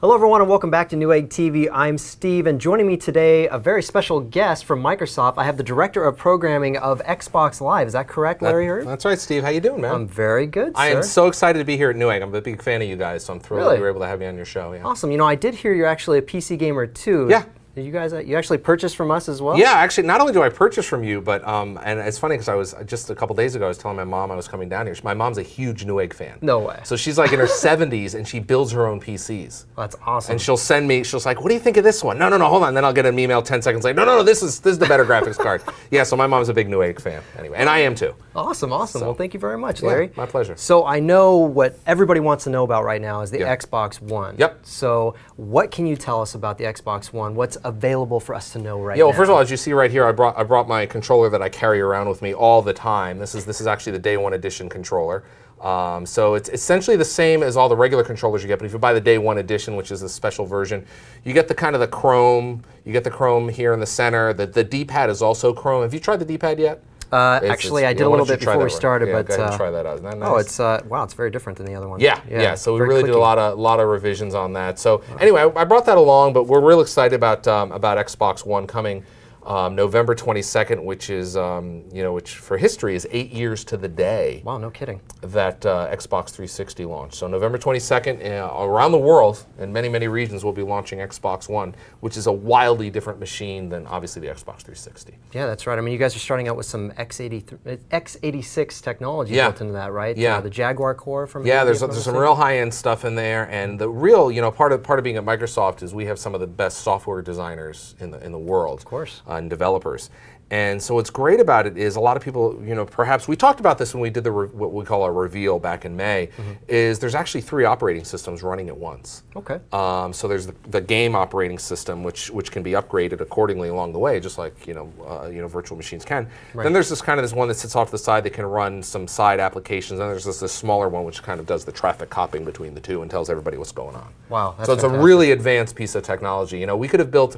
Hello everyone and welcome back to Newegg TV. I'm Steve, and joining me today, a very special guest from Microsoft. I have the Director of Programming of Xbox Live. Is that correct, Larry Hryb? That's right, Steve. How you doing, man? I'm very good, sir. I am so excited to be here at Newegg. I'm a big fan of you guys, so I'm thrilled that you were able to have me on your show. Yeah. Awesome. You know, I did hear you're actually a PC gamer too. Yeah. Did you guys, you actually purchased from us as well? Yeah, actually, not only do I purchase from you, but, and it's funny because I was, just a couple days ago, I was telling my mom I was coming down here. My mom's a huge Newegg fan. No way. So she's like in her 70s and she builds her own PCs. That's awesome. And she'll send me, she'll like, what do you think of this one? No, hold on. Then I'll get an email 10 seconds later. No, this is the better graphics card. Yeah, so my mom's a big Newegg fan anyway, and I am too. Awesome. So, well, thank you very much, Larry. Yeah, my pleasure. So I know what everybody wants to know about right now is the Xbox One. Yep. So what can you tell us about the Xbox One? What's available for us to know right now? Yeah, well, first of all, as you see right here, I brought my controller that I carry around with me all the time. This is actually the Day 1 edition controller. So it's essentially the same as all the regular controllers you get, but if you buy the Day 1 edition, which is a special version, you get the kind of the chrome. You get the chrome here in the center. The D-pad is also chrome. Have you tried the D-pad yet? Actually, I did a little bit before we started, yeah, but go ahead and try that out. Isn't that nice? Oh, it's wow, it's very different than the other one. Yeah. So we really did a lot of revisions on that. So anyway, I brought that along, but we're real excited about Xbox One coming November 22nd, which is which for history is 8 years to the day. Wow, no kidding. That Xbox 360 launched. So November 22nd, around the world, in many regions, we'll be launching Xbox One, which is a wildly different machine than obviously the Xbox 360. Yeah, that's right. I mean, you guys are starting out with some x86 technology built into that, right? Yeah. The Jaguar core from there's some real high-end stuff in there, and the real part of being at Microsoft is we have some of the best software designers in the world. Of course. And developers. And so what's great about it is a lot of people, perhaps we talked about this when we did what we call a reveal back in May, is there's actually 3 operating systems running at once. Okay. So there's the game operating system, which can be upgraded accordingly along the way, just like virtual machines can. Right. Then there's this one that sits off the side that can run some side applications. And there's this smaller one which kind of does the traffic copying between the two and tells everybody what's going on. Wow. That's so it's fantastic. a really advanced piece of technology. We could have built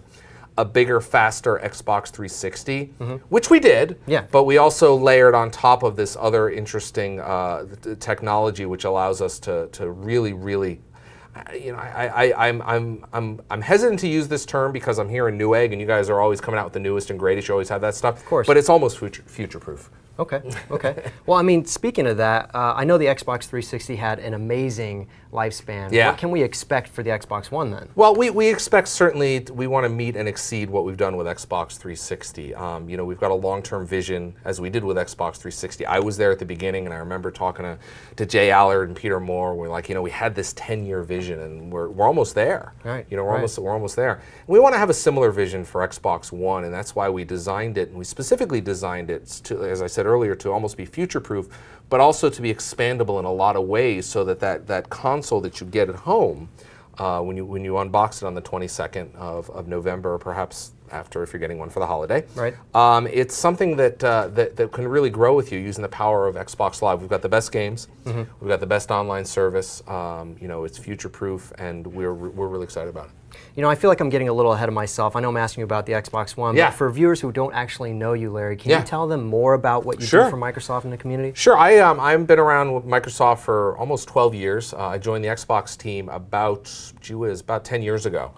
a bigger, faster Xbox 360, which we did, but we also layered on top of this other interesting technology which allows us to really I'm hesitant to use this term because I'm here in Newegg and you guys are always coming out with the newest and greatest. You always have that stuff. Of course. But it's almost future-proof. Okay. Well, I mean, speaking of that, I know the Xbox 360 had an amazing lifespan. Yeah. What can we expect for the Xbox One then? Well, we expect certainly we want to meet and exceed what we've done with Xbox 360. We've got a long-term vision as we did with Xbox 360. I was there at the beginning, and I remember talking to Jay Allard and Peter Moore. We're like, we had this 10-year vision, and we're almost there. Right. We're almost there. And we want to have a similar vision for Xbox One, and that's why we designed it, and we specifically designed it to, as I said earlier, to almost be future-proof, but also to be expandable in a lot of ways, so that console that you get at home, when you unbox it on the 22nd of November, or perhaps after if you're getting one for the holiday, right? It's something that can really grow with you using the power of Xbox Live. We've got the best games, we've got the best online service. It's future-proof, and we're really excited about it. I feel like I'm getting a little ahead of myself. I know I'm asking you about the Xbox One, but for viewers who don't actually know you, Larry, can you tell them more about what you do for Microsoft in the community? Sure. I've been around with Microsoft for almost 12 years. I joined the Xbox team about 10 years ago.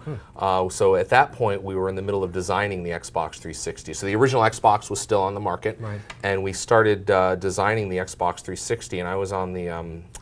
So at that point, we were in the middle of designing the Xbox 360. So the original Xbox was still on the market, and we started designing the Xbox 360. And I was on the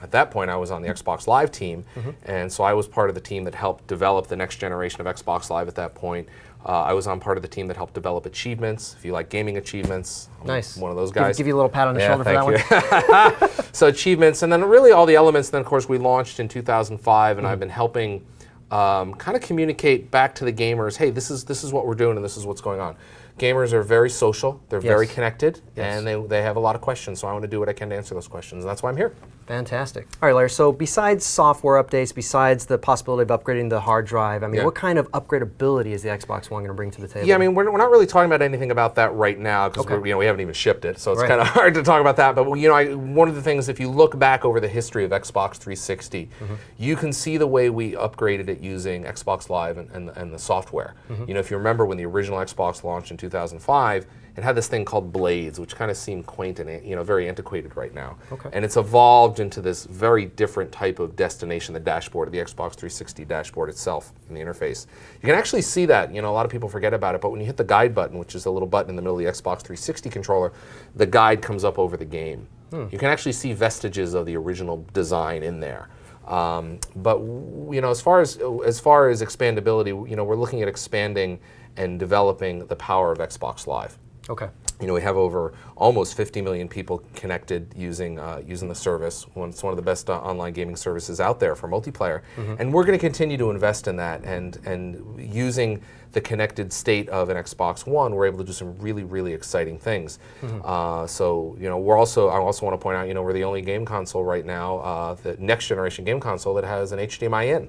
at that point I was on the Xbox Live team, and so I was part of the team that helped develop the next generation of Xbox Live at that point. I was on part of the team that helped develop achievements. If you like gaming achievements, I'm one of those guys. Give you a little pat on the shoulder for that one. So achievements, and then really all the elements. Then of course we launched in 2005, and I've been helping kind of communicate back to the gamers, hey, this is what we're doing and this is what's going on. Gamers are very social, they're very connected, and they have a lot of questions, so I want to do what I can to answer those questions, and that's why I'm here. Fantastic. All right, Larry, so besides software updates, besides the possibility of upgrading the hard drive, I mean, what kind of upgradability is the Xbox One going to bring to the table? Yeah, I mean, we're not really talking about anything about that right now, because we haven't even shipped it, so it's kind of hard to talk about that. But one of the things, if you look back over the history of Xbox 360, you can see the way we upgraded it using Xbox Live and the software. If you remember when the original Xbox launched in 2005, it had this thing called blades, which kind of seemed quaint and very antiquated right now. Okay. And it's evolved into this very different type of destination, the dashboard, the Xbox 360 dashboard itself in the interface. You can actually see that. A lot of people forget about it, but when you hit the guide button, which is a little button in the middle of the Xbox 360 controller, the guide comes up over the game. You can actually see vestiges of the original design in there. But as far as expandability, we're looking at expanding and developing the power of Xbox Live. Okay. We have over almost 50 million people connected using the service. It's one of the best online gaming services out there for multiplayer, and we're going to continue to invest in that. And using the connected state of an Xbox One, we're able to do some really, really exciting things. So I also want to point out, we're the only game console right now, the next generation game console that has an HDMI in.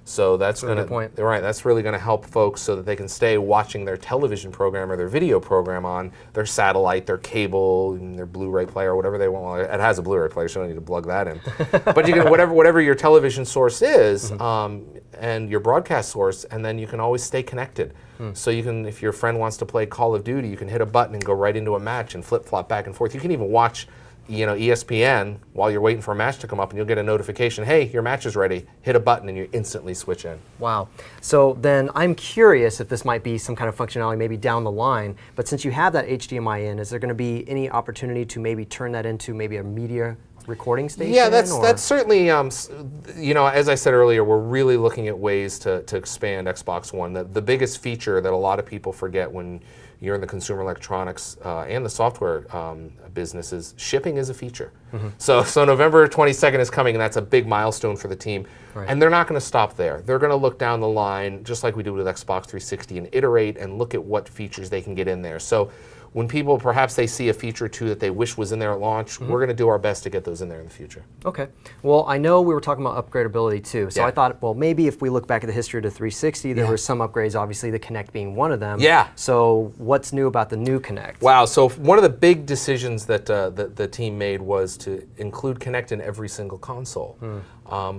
So that's going to That's really going to help folks so that they can stay watching their television program or their video program on their satellite, their cable, their Blu-ray player, whatever they want. Well, it has a Blu-ray player, so you don't need to plug that in. But you can whatever your television source is, and your broadcast source, and then you can always stay connected. So you can, if your friend wants to play Call of Duty, you can hit a button and go right into a match and flip-flop back and forth. You can even watch ESPN while you're waiting for a match to come up, and you'll get a notification, hey, your match is ready. Hit a button and you instantly switch in. Wow. So then I'm curious if this might be some kind of functionality maybe down the line, but since you have that HDMI in, is there going to be any opportunity to maybe turn that into maybe a media recording station? Yeah, that's certainly, as I said earlier, we're really looking at ways to expand Xbox One. The biggest feature that a lot of people forget when you're in the consumer electronics and the software business is shipping is a feature. So November 22nd is coming, and that's a big milestone for the team. Right. And they're not going to stop there. They're going to look down the line, just like we do with Xbox 360, and iterate and look at what features they can get in there. So when people, perhaps they see a feature or two that they wish was in there at launch, we're going to do our best to get those in there in the future. Okay. Well, I know we were talking about upgradability too, so I thought, well, maybe if we look back at the history of the 360, there were some upgrades, obviously the Kinect being one of them. Yeah. So what's new about the new Kinect? Wow, so one of the big decisions that the team made was to include Kinect in every single console.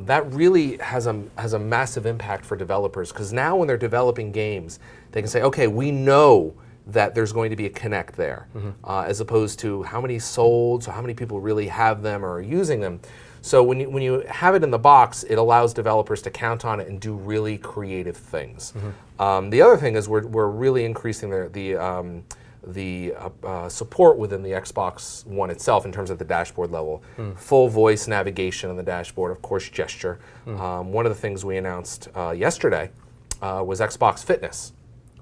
That really has a massive impact for developers, because now when they're developing games, they can say, okay, we know that there's going to be a Kinect there, as opposed to how many sold, so how many people really have them or are using them. So when you have it in the box, it allows developers to count on it and do really creative things. The other thing is we're really increasing the support within the Xbox One itself in terms of the dashboard level. Full voice navigation on the dashboard, of course gesture. One of the things we announced yesterday was Xbox Fitness.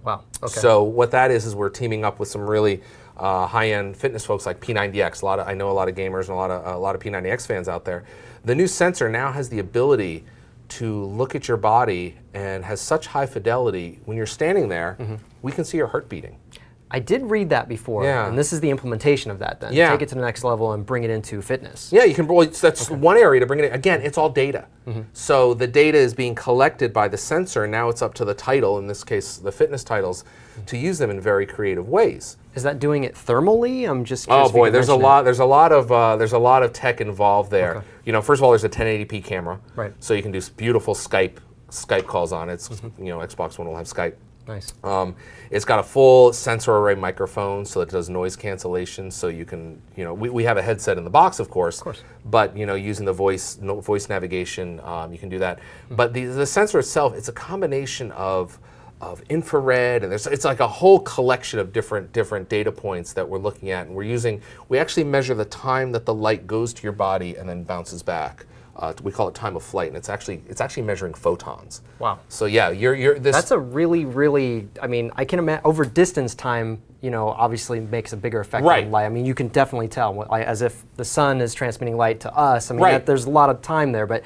Wow. Okay. So what that is we're teaming up with some really high-end fitness folks like P90X. I know a lot of gamers and a lot of P90X fans out there. The new sensor now has the ability to look at your body and has such high fidelity. When you're standing there, we can see your heart beating. I did read that before, and this is the implementation of that then. Yeah. Take it to the next level and bring it into fitness. Yeah, you can. Well, that's one area to bring it in. Again, it's all data. So the data is being collected by the sensor, and now it's up to the title, in this case the fitness titles, to use them in very creative ways. Is that doing it thermally? I'm just curious. Oh boy, there's a lot of tech involved there. Okay. First of all, there's a 1080p camera, right? So you can do beautiful Skype calls on it. Xbox One will have Skype. Nice. It's got a full sensor array microphone, so it does noise cancellation. So you can, we have a headset in the box, of course. But using the voice navigation, you can do that. But the sensor itself, it's a combination of infrared, and it's like a whole collection of different data points that we're looking at, and we actually measure the time that the light goes to your body and then bounces back. We call it time of flight, and it's actually measuring photons. Wow. So yeah, that's a really, I mean, I can imagine over distance time, obviously makes a bigger effect on light. I mean, you can definitely tell, as if the sun is transmitting light to us. I mean, there's a lot of time there, but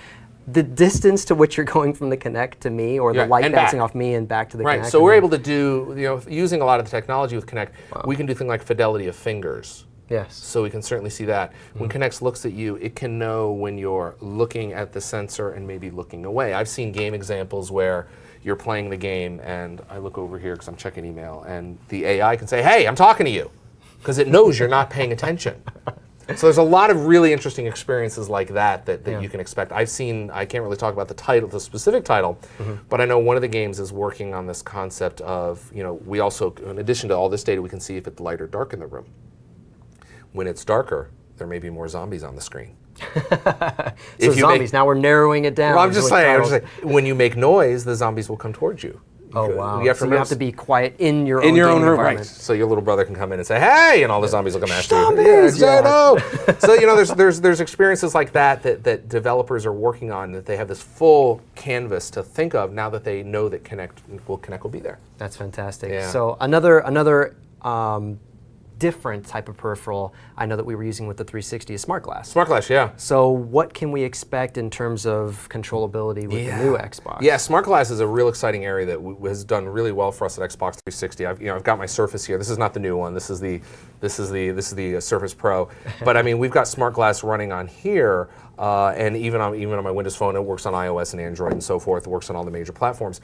the distance to which you're going from the Kinect to me, or the light bouncing off me and back to the Kinect. Right, so we're able to do, using a lot of the technology with Kinect, we can do things like fidelity of fingers. Yes. So we can certainly see that. When Kinect looks at you, it can know when you're looking at the sensor and maybe looking away. I've seen game examples where you're playing the game and I look over here because I'm checking email, and the AI can say, hey, I'm talking to you, because it knows you're not paying attention. So there's a lot of really interesting experiences like that you can expect. I've seen, I can't really talk about the specific title, but I know one of the games is working on this concept of, we also, in addition to all this data, we can see if it's light or dark in the room. When it's darker, there may be more zombies on the screen. So zombies, now we're narrowing it down. Well, I'm just saying, when you make noise, the zombies will come towards you. Oh, wow. You have to be quiet in your own room, right? So your little brother can come in and say, "Hey," and all the zombies will come after you. Zombies! Yeah. So there's experiences like that developers are working on, that they have this full canvas to think of now that they know that Kinect will be there. That's fantastic. Yeah. So another different type of peripheral I know that we were using with the 360 is Smart Glass. Smart Glass, yeah. So what can we expect in terms of controllability with the new Xbox? Yeah, Smart Glass is a real exciting area that has done really well for us at Xbox 360. I've got my Surface here. This is not the new one. This is the Surface Pro. But I mean, we've got Smart Glass running on here, and even on my Windows Phone. It works on iOS and Android and so forth. It works on all the major platforms.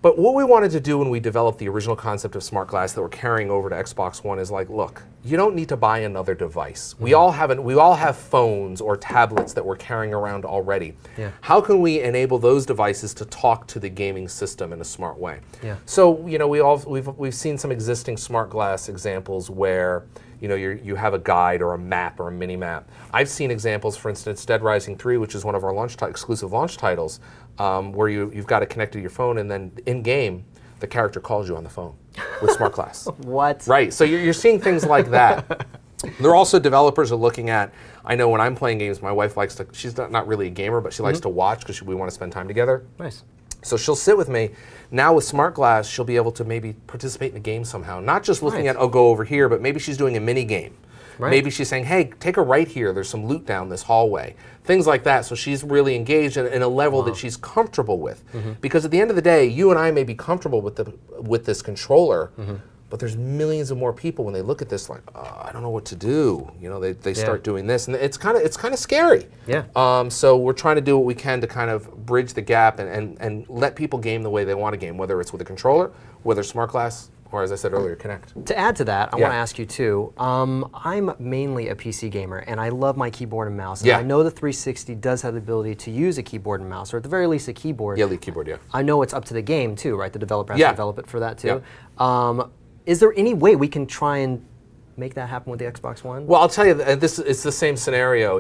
But what we wanted to do when we developed the original concept of Smart Glass that we're carrying over to Xbox One is like, look, you don't need to buy another device. We all have phones or tablets that we're carrying around already. Yeah. How can we enable those devices to talk to the gaming system in a smart way? Yeah. So we've seen some existing Smart Glass examples where you have a guide or a map or a mini map. I've seen examples, for instance, Dead Rising 3, which is one of our exclusive launch titles, where you've got it connected to your phone, and then in game, the character calls you on the phone with Smart Glass. What? Right. So you're seeing things like that. There are also developers are looking at. I know when I'm playing games, my wife likes to. She's not really a gamer, but she likes to watch because we want to spend time together. Nice. So she'll sit with me. Now with Smart Glass, she'll be able to maybe participate in a game somehow. Not just looking at, go over here, but maybe she's doing a mini game. Right. Maybe she's saying, hey, take a right here. There's some loot down this hallway. Things like that. So she's really engaged in a level that she's comfortable with. Because at the end of the day, you and I may be comfortable with this controller, but there's millions of more people when they look at this like, oh, I don't know what to do. They start doing this, and it's kind of scary. Yeah. So we're trying to do what we can to kind of bridge the gap and let people game the way they want to game, whether it's with a controller, whether it's Smart Glass, or as I said earlier, Kinect. To add to that, I want to ask you too, I'm mainly a PC gamer, and I love my keyboard and mouse. And I know the 360 does have the ability to use a keyboard and mouse, or at the very least a keyboard. Yeah, lead keyboard, yeah. I know it's up to the game too, right? The developer has to develop it for that too. Yeah. Is there any way we can try and make that happen with the Xbox One? Well, I'll tell you, it's the same scenario.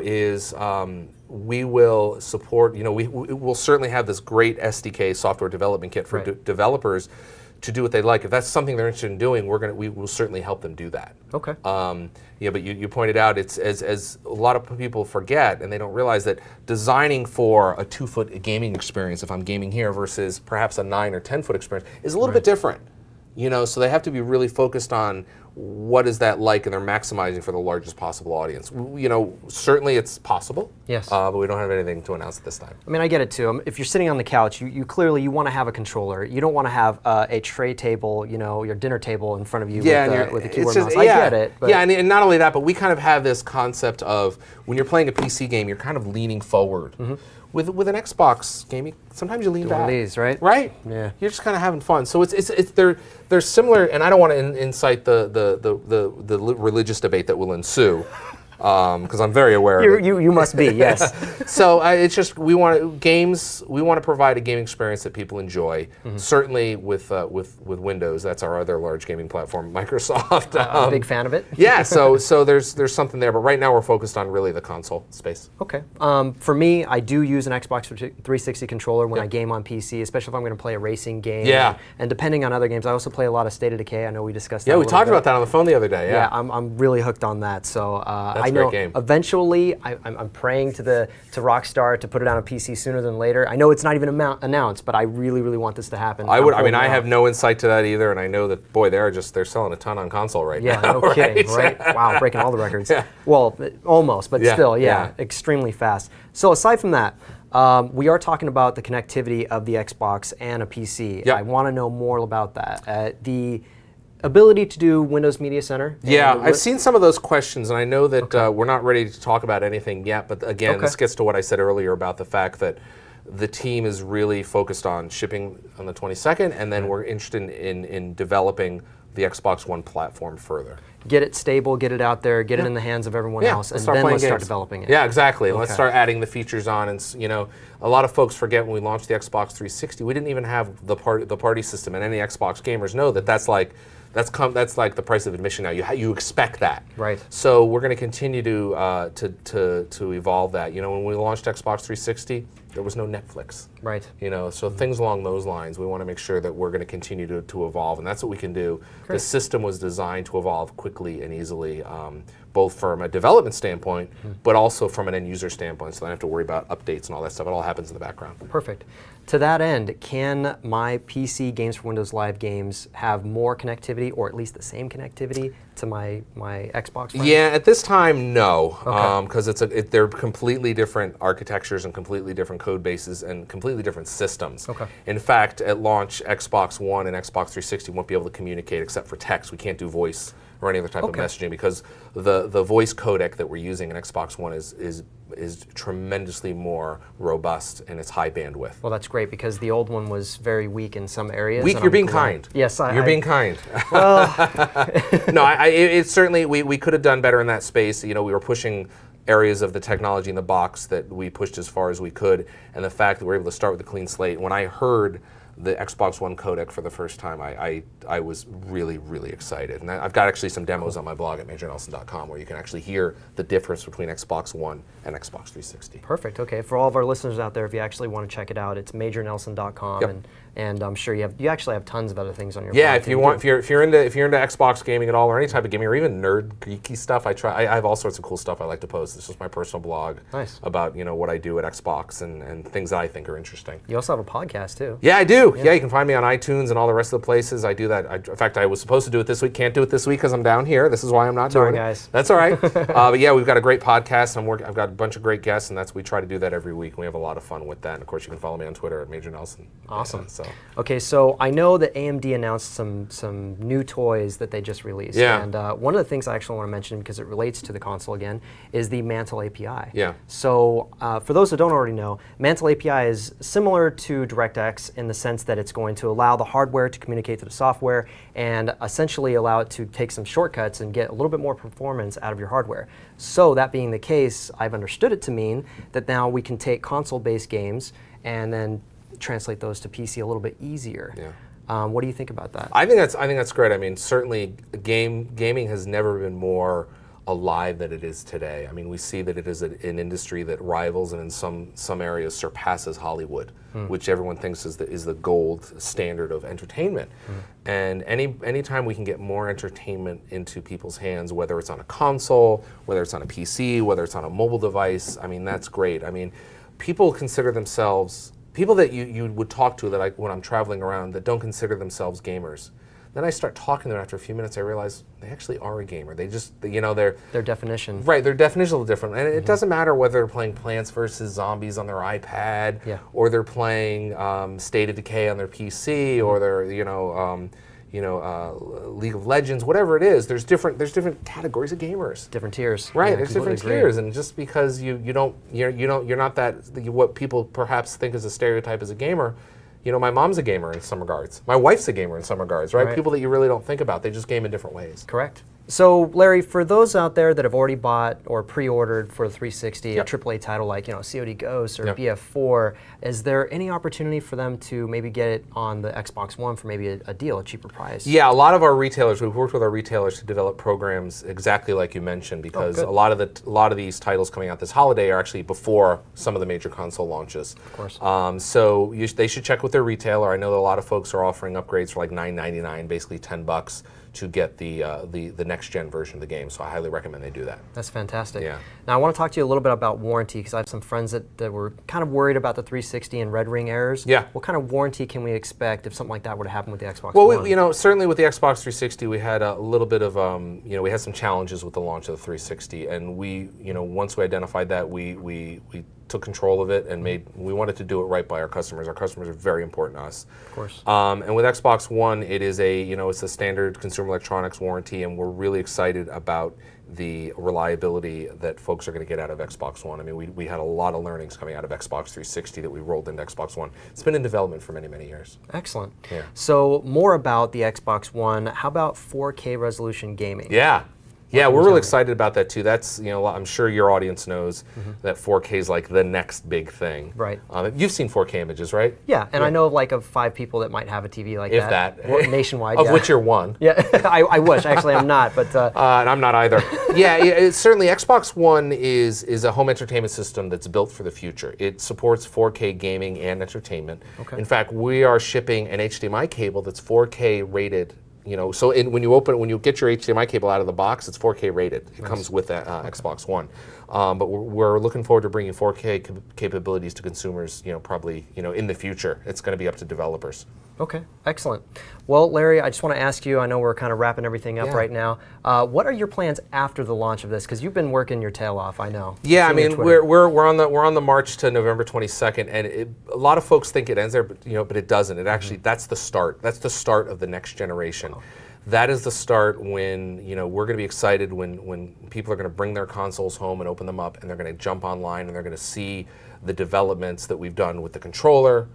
We will support, we'll certainly have this great SDK, software development kit for developers to do what they like. If that's something they're interested in doing, we will certainly help them do that. Okay. But you pointed out, it's as a lot of people forget, and they don't realize that designing for a 2-foot gaming experience, if I'm gaming here, versus perhaps a 9 or 10-foot experience, is a little bit different. So they have to be really focused on what is that like, and they're maximizing for the largest possible audience. Certainly it's possible. Yes. But we don't have anything to announce at this time. I mean, I get it too. If you're sitting on the couch, you clearly want to have a controller. You don't want to have a tray table, your dinner table in front of you with a keyboard and mouse. I get it. But and not only that, but we kind of have this concept of when you're playing a PC game, you're kind of leaning forward. With an Xbox game, sometimes you lean back. One of these, right? Right? Yeah. You're just kind of having fun. So they're similar, and I don't want to incite the religious debate that will ensue, because I'm very aware of it. You must be, yes. So it's just we want to provide a gaming experience that people enjoy. Certainly with Windows, that's our other large gaming platform, Microsoft. I'm a big fan of it. Yeah, so there's something there, but right now we're focused on really the console space. Okay. For me, I do use an Xbox 360 controller when I game on PC, especially if I'm going to play a racing game. Yeah. And depending on other games, I also play a lot of State of Decay. I know we discussed that. Yeah, we talked about that on the phone the other day. Yeah. I'm really hooked on that. So that's I know a great game. Eventually, I'm praying to Rockstar to put it on a PC sooner than later. I know it's not even announced, but I really, really want this to happen. I have no insight to that either, and I know that they're selling a ton on console right now. Yeah, no kidding, right? Wow, breaking all the records. Yeah. Well, almost, but still, extremely fast. So aside from that, we are talking about the connectivity of the Xbox and a PC. Yep. I want to know more about that. The ability to do Windows Media Center. Yeah, I've seen some of those questions, and I know that we're not ready to talk about anything yet, but again, this gets to what I said earlier about the fact that the team is really focused on shipping on the 22nd, and then we're interested in developing the Xbox One platform further. Get it stable, get it out there, get it in the hands of everyone else, and then let's start developing it. Yeah, exactly. And let's start adding the features on. And you know, a lot of folks forget when we launched the Xbox 360, we didn't even have the party system, and any Xbox gamers know that that's like the price of admission now. You expect that. Right. So we're going to continue to evolve that. You know, when we launched Xbox 360, there was no Netflix. Right. You know, so things along those lines, we want to make sure that we're going to continue to evolve, and that's what we can do. Great. The system was designed to evolve quickly and easily, both from a development standpoint, but also from an end user standpoint, so I don't have to worry about updates and all that stuff. It all happens in the background. Perfect. To that end, can my PC Games for Windows Live games have more connectivity, or at least the same connectivity to my Xbox friends? Yeah, at this time, no, because they're completely different architectures and completely different code bases and completely different systems. Okay. In fact, at launch, Xbox One and Xbox 360 won't be able to communicate except for text. We can't do voice or any other type of messaging because the voice codec that we're using in Xbox One is tremendously more robust and it's high bandwidth. Well, that's great because the old one was very weak in some areas. Weak? You're being kind. Yes, you're being kind. Well, no, it's certainly we could have done better in that space. You know, we were pushing areas of the technology in the box that we pushed as far as we could, and the fact that we're able to start with a clean slate. When I heard the Xbox One codec for the first time, I was really, really excited. And I've got actually some demos on my blog at MajorNelson.com where you can actually hear the difference between Xbox One and Xbox 360. Perfect. Okay, for all of our listeners out there, if you actually want to check it out, it's MajorNelson.com, and I'm sure you actually have tons of other things on your blog. Yeah, if you're into Xbox gaming at all, or any type of gaming, or even nerd geeky stuff, I have all sorts of cool stuff I like to post. This is my personal blog about what I do at Xbox and things that I think are interesting. You also have a podcast too. Yeah, I do. Yeah, you can find me on iTunes and all the rest of the places. I do that. In fact, I was supposed to do it this week. Can't do it this week because I'm down here. This is why I'm not doing it. Guys. That's all right. But yeah, we've got a great podcast. I've got a bunch of great guests, and we try to do that every week. And we have a lot of fun with that. And of course, you can follow me on Twitter at MajorNelson. Awesome. Yeah, Okay, so I know that AMD announced some new toys that they just released. Yeah. And one of the things I actually want to mention, because it relates to the console again, is the Mantle API. Yeah. So for those who don't already know, Mantle API is similar to DirectX in the sense that it's going to allow the hardware to communicate to the software and essentially allow it to take some shortcuts and get a little bit more performance out of your hardware. So that being the case, I've understood it to mean that now we can take console-based games and then translate those to PC a little bit easier. Yeah. What do you think about that? I think that's great. I mean, certainly gaming has never been more alive than it is today. I mean, we see that it is an industry that rivals and in some areas surpasses Hollywood, which everyone thinks is the gold standard of entertainment. And anytime we can get more entertainment into people's hands, whether it's on a console, whether it's on a PC, whether it's on a mobile device, I mean, that's great. I mean, people that you would talk to when I'm traveling around that don't consider themselves gamers. Then I start talking to them after a few minutes, I realize they actually are a gamer. They just, their definition. Right, their definition is a little different. And it doesn't matter whether they're playing Plants vs. Zombies on their iPad, or they're playing State of Decay on their PC, or they're, League of Legends, whatever it is. There's different categories of gamers. Different tiers. Right, Yeah, there's different agree. tiers, and just because you're not what people perhaps think is a stereotype as a gamer. My mom's a gamer in some regards. My wife's a gamer in some regards, right? People that you really don't think about, they just game in different ways. Correct. So, Larry, for those out there that have already bought or pre-ordered for the 360 a AAA title like COD Go or BF4, is there any opportunity for them to maybe get it on the Xbox One for maybe a deal, a cheaper price? Yeah, a lot of our retailers, we've worked with our retailers to develop programs exactly like you mentioned, because a lot of these titles coming out this holiday are actually before some of the major console launches. Of course. So they should check with their retailer. I know that a lot of folks are offering upgrades for like $9.99, basically $10 to get the next gen version of the game. So I highly recommend they do that. That's fantastic. Yeah. Now I want to talk to you a little bit about warranty, because I have some friends that were kind of worried about the 360 and red ring errors. Yeah. What kind of warranty can we expect if something like that were to happen with the Xbox One? Well, certainly with the Xbox 360, we had a little bit of, we had some challenges with the launch of the 360, and once we identified that, we took control of it and we wanted to do it right by our customers. Our customers are very important to us. Of course. And with Xbox One, it is it's a standard consumer electronics warranty, and we're really excited about the reliability that folks are going to get out of Xbox One. I mean, we had a lot of learnings coming out of Xbox 360 that we rolled into Xbox One. It's been in development for many, many years. Excellent. Yeah. So more about the Xbox One. How about 4K resolution gaming? Yeah. Yeah, we're really excited about that too. That's, you know, I'm sure your audience knows that 4K is like the next big thing. Right. You've seen 4K images, right? Yeah, and I know of 5 people that might have a TV like that. If that. Well, nationwide. Of which you're one. Yeah, I wish. Actually, I'm not, but. And I'm not either. Yeah, it's certainly Xbox One is a home entertainment system that's built for the future. It supports 4K gaming and entertainment. Okay. In fact, we are shipping an HDMI cable that's 4K rated. You know, so when you get your HDMI cable out of the box, it's 4K rated. It comes with that Xbox One. But we're looking forward to bringing 4K capabilities to consumers. You know, probably in the future. It's going to be up to developers. Okay, excellent. Well, Larry, I just want to ask you. I know we're kind of wrapping everything up right now. What are your plans after the launch of this? Because you've been working your tail off. I know. Yeah, I mean, we're on the march to November 22nd, and a lot of folks think it ends there, but it doesn't. It actually that's the start. That's the start of the next generation. Oh. That is the start when we're going to be excited when people are going to bring their consoles home and open them up, and they're going to jump online and they're going to see the developments that we've done with the controller,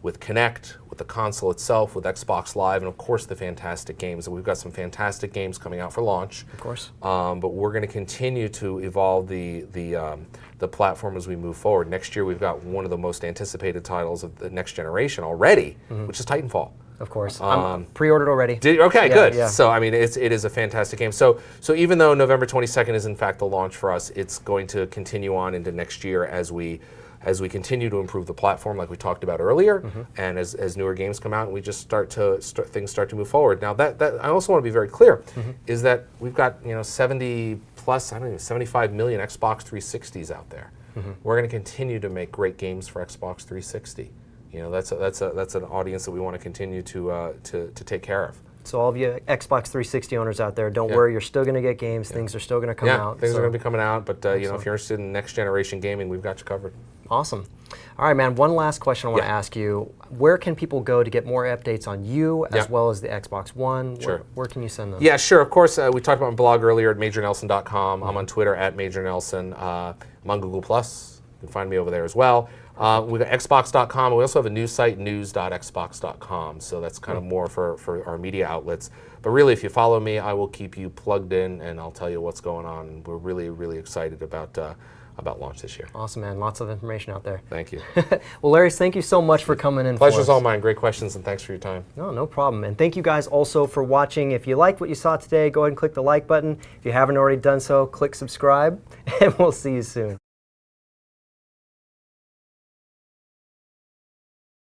with Kinect, with the console itself, with Xbox Live, and of course the fantastic games. And we've got some fantastic games coming out for launch. Of course. But we're going to continue to evolve the platform as we move forward. Next year we've got one of the most anticipated titles of the next generation already, which is Titanfall. Of course. I'm pre-ordered already. Okay, good. Yeah. So, I mean, it is a fantastic game. So even though November 22nd is in fact the launch for us, it's going to continue on into next year as we continue to improve the platform like we talked about earlier, and as newer games come out and we just things start to move forward. Now, that I also want to be very clear, is that we've got 70 plus, 75 million Xbox 360s out there. We're going to continue to make great games for Xbox 360. That's an audience that we want to continue to take care of. So all of you Xbox 360 owners out there, don't worry, you're still going to get games. Things are still going to come out. Things are going to be coming out. But if you're interested in next generation gaming, we've got you covered. Awesome. All right, man. One last question I want to ask you: where can people go to get more updates on you as well as the Xbox One? Sure. Where can you send them? Yeah, sure. Of course, we talked about my blog earlier at MajorNelson.com. I'm on Twitter at MajorNelson. I'm on Google+. You can find me over there as well. We've got Xbox.com. We also have a news site, news.xbox.com. So that's kind of more for our media outlets. But really, if you follow me, I will keep you plugged in, and I'll tell you what's going on. And we're really, really excited about launch this year. Awesome, man. Lots of information out there. Thank you. Well, Larry, thank you so much for coming in. Pleasure's all mine. Great questions, and thanks for your time. No problem. And thank you guys also for watching. If you liked what you saw today, go ahead and click the like button. If you haven't already done so, click subscribe, and we'll see you soon.